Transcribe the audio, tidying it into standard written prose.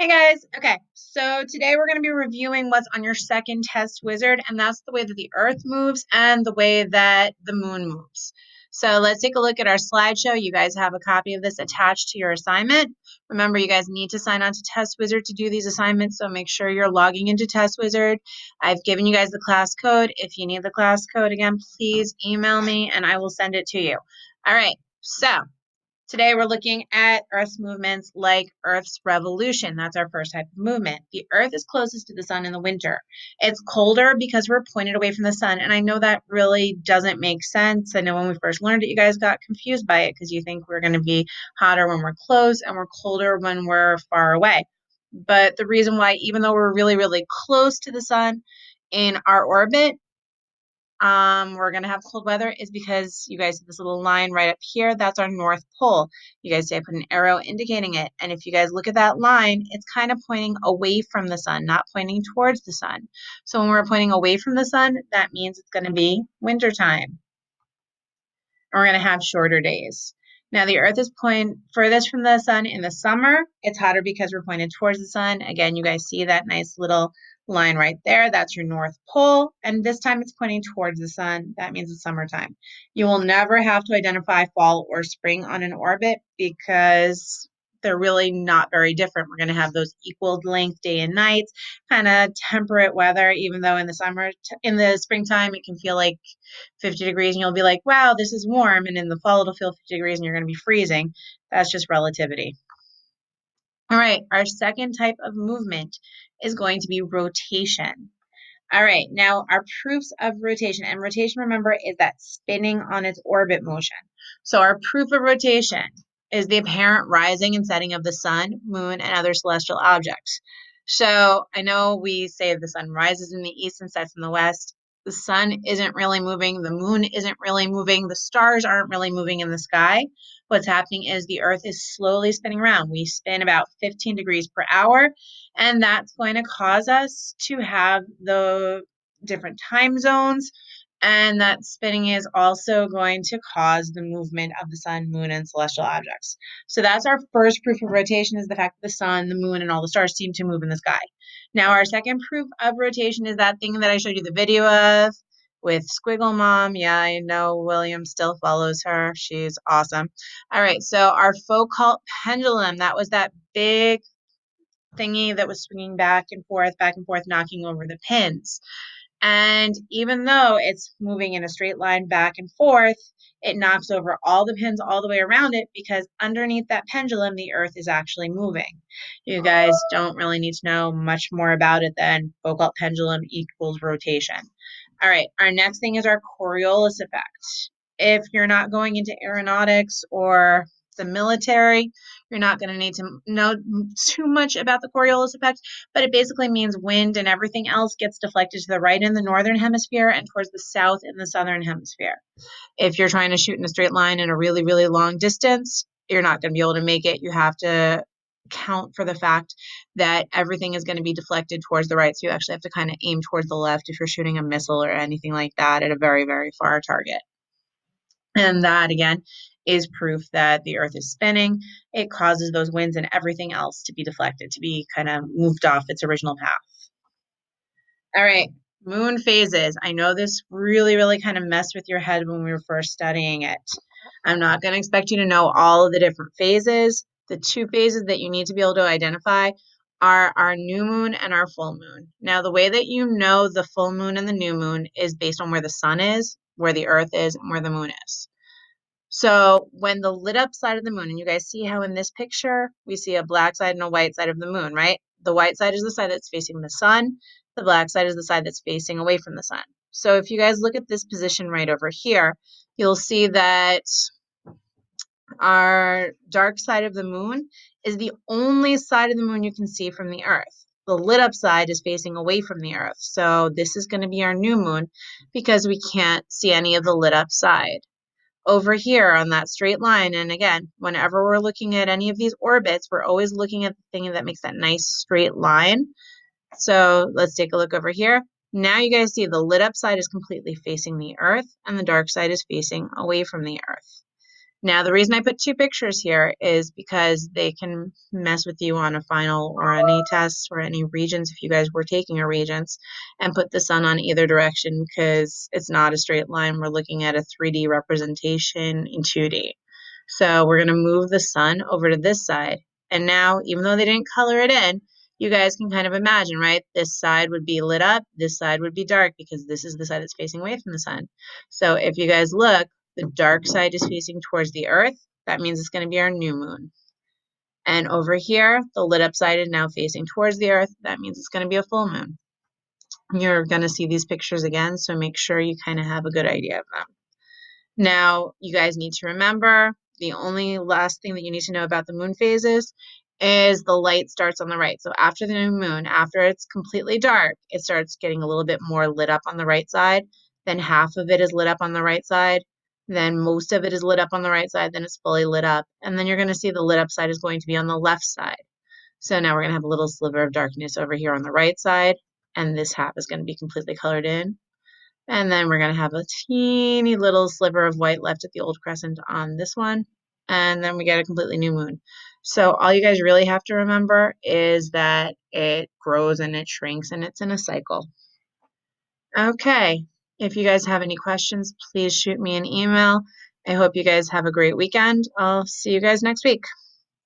Hey guys, okay, so today we're going to be reviewing what's on your second test wizard, and that's the way that the Earth moves and the way that the moon moves. So let's take a look at our slideshow. You guys have a copy of this attached to your assignment. Remember, you guys need to sign on to Test Wizard to do these assignments, so make sure you're logging into Test Wizard. I've given you guys the class code. If you need the class code again, please email me and I will send it to you. All right, so today we're looking at Earth's movements like Earth's revolution. That's our first type of movement. The Earth is closest to the sun in the winter. It's colder because we're pointed away from the sun. And I know that really doesn't make sense. I know when we first learned it, you guys got confused by it because you think we're going to be hotter when we're close and we're colder when we're far away. But the reason why, even though we're really, really close to the sun in our orbit, we're gonna have cold weather is because you guys see this little line right up here. That's our North Pole. You guys see I put an arrow indicating it. And if you guys look at that line, it's kind of pointing away from the sun, not pointing towards the sun. So when we're pointing away from the sun, that means it's gonna be wintertime. And we're gonna have shorter days. Now the Earth is point furthest from the sun in the summer. It's hotter because we're pointed towards the sun. Again, you guys see that nice little line right there. That's your North Pole. And this time it's pointing towards the sun. That means it's summertime. You will never have to identify fall or spring on an orbit because they're really not very different. We're going to have those equal length day and nights, kind of temperate weather, even though in the summer, in the springtime, it can feel like 50 degrees and you'll be like, wow, this is warm. And in the fall, it'll feel 50 degrees and you're going to be freezing. That's just relativity. All right, our second type of movement is going to be rotation. All right, now our proofs of rotation, and rotation, remember, is that spinning on its orbit motion. So our proof of rotation is the apparent rising and setting of the sun, moon, and other celestial objects. So I know we say the sun rises in the east and sets in the west. The sun isn't really moving, the moon isn't really moving, the stars aren't really moving in the sky. What's happening is the Earth is slowly spinning around. We spin about 15 degrees per hour, and that's going to cause us to have the different time zones. And that spinning is also going to cause the movement of the sun, moon, and celestial objects. So that's our first proof of rotation, is the fact that the sun, the moon, and all the stars seem to move in the sky. Now, our second proof of rotation is that thing that I showed you the video of with Squiggle Mom. Yeah, I know William still follows her. She's awesome. All right, so our Foucault pendulum, that was that big thingy that was swinging back and forth, knocking over the pins. And even though it's moving in a straight line back and forth, it knocks over all the pins all the way around it because underneath that pendulum, the Earth is actually moving. You guys don't really need to know much more about it than Foucault pendulum equals rotation. All right, our next thing is our Coriolis effect. If you're not going into aeronautics or the military, you're not going to need to know too much about the Coriolis effect, but it basically means wind and everything else gets deflected to the right in the northern hemisphere and towards the south in the southern hemisphere. If you're trying to shoot in a straight line in a really, really long distance, you're not going to be able to make it. You have to count for the fact that everything is going to be deflected towards the right. So you actually have to kind of aim towards the left if you're shooting a missile or anything like that at a very, very far target. And that, again, is proof that the Earth is spinning. It causes those winds and everything else to be deflected, to be kind of moved off its original path. All right, moon phases. I know this really, really kind of messed with your head when we were first studying it. I'm not going to expect you to know all of the different phases. The two phases that you need to be able to identify are our new moon and our full moon. Now, the way that you know the full moon and the new moon is based on where the sun is, where the Earth is, and where the moon is. So when the lit up side of the moon, and you guys see how in this picture, we see a black side and a white side of the moon, right? The white side is the side that's facing the sun. The black side is the side that's facing away from the sun. So if you guys look at this position right over here, you'll see that our dark side of the moon is the only side of the moon you can see from the Earth. The lit up side is facing away from the Earth. So this is going to be our new moon because we can't see any of the lit up side. Over here on that straight line, and again, whenever we're looking at any of these orbits, we're always looking at the thing that makes that nice straight line. So let's take a look over here. Now you guys see the lit up side is completely facing the Earth and the dark side is facing away from the Earth. Now, the reason I put two pictures here is because they can mess with you on a final or any tests or any regents if you guys were taking a regents and put the sun on either direction because it's not a straight line. We're looking at a 3D representation in 2D. So we're going to move the sun over to this side. And now, even though they didn't color it in, you guys can kind of imagine, right? This side would be lit up, this side would be dark because this is the side that's facing away from the sun. So if you guys look, the dark side is facing towards the earth. That means it's going to be our new moon. And over here, the lit up side is now facing towards the earth. That means it's going to be a full moon. You're going to see these pictures again, so make sure you kind of have a good idea of them. Now, you guys need to remember the only last thing that you need to know about the moon phases is the light starts on the right. So after the new moon, after it's completely dark, it starts getting a little bit more lit up on the right side. Then half of it is lit up on the right side. Then most of it is lit up on the right side. Then it's fully lit up. And then you're going to see the lit up side is going to be on the left side. So now we're going to have a little sliver of darkness over here on the right side. And this half is going to be completely colored in. And then we're going to have a teeny little sliver of white left at the old crescent on this one. And then we get a completely new moon. So all you guys really have to remember is that it grows and it shrinks and it's in a cycle. Okay. If you guys have any questions, please shoot me an email. I hope you guys have a great weekend. I'll see you guys next week.